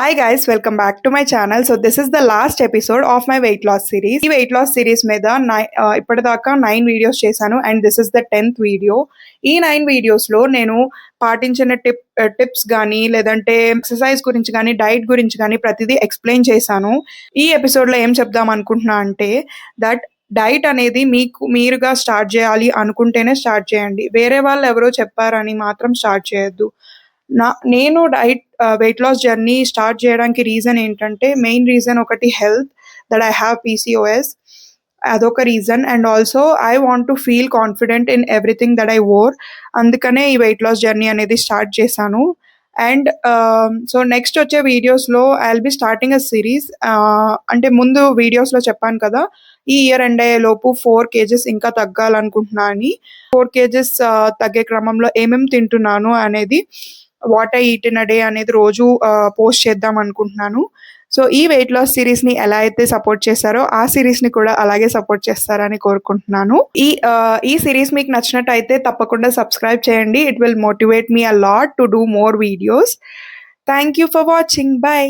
Hi guys, welcome back to my channel. So this is the last episode of my weight loss series. ఈ weight loss series మీద ఇప్పటిదాకా 9 videos చేశాను and this is the 10th video. ఈ 9 వీడియోస్లో నేను పాటించిన tips కానీ లేదంటే ఎక్సర్సైజ్ గురించి కానీ డైట్ గురించి కానీ ప్రతిదీ ఎక్స్ప్లెయిన్ చేశాను. ఈ ఎపిసోడ్లో ఏం చెప్దాం అనుకుంటున్నా అంటే దట్ డైట్ అనేది మీరుగా స్టార్ట్ చేయాలి అనుకుంటేనే స్టార్ట్ చేయండి. వేరే వాళ్ళు ఎవరో చెప్పారని మాత్రం స్టార్ట్ చేయొద్దు. నేను వెయిట్ లాస్ జర్నీ స్టార్ట్ చేయడానికి రీజన్ ఏంటంటే మెయిన్ రీజన్ ఒకటి health, that I have PCOS, అదొక reason. And also I want to feel confident in everything that I wore. అందుకనే ఈ వెయిట్ లాస్ జర్నీ అనేది స్టార్ట్ చేశాను. అండ్ సో నెక్స్ట్ వచ్చే వీడియోస్లో I will be starting a series. అంటే ముందు వీడియోస్లో చెప్పాను కదా, ఈ ఇయర్ ఎండ్ అయ్యేలోపు 4 kgs ఇంకా తగ్గాలనుకుంటున్నా అని. 4 kgs తగ్గే క్రమంలో ఏమేమి తింటున్నాను అనేది, what I eat in a day అనేది రోజు పోస్ట్ చేద్దాం అనుకుంటున్నాను. సో ఈ వెయిట్ లాస్ సిరీస్ని ఎలా అయితే సపోర్ట్ చేశారో ఆ సిరీస్ని కూడా అలాగే సపోర్ట్ చేస్తారని కోరుకుంటున్నాను. ఈ సిరీస్ మీకు నచ్చినట్టయితే తప్పకుండా సబ్స్క్రైబ్ చేయండి. It will motivate me a lot to do more videos. Thank you for watching. By.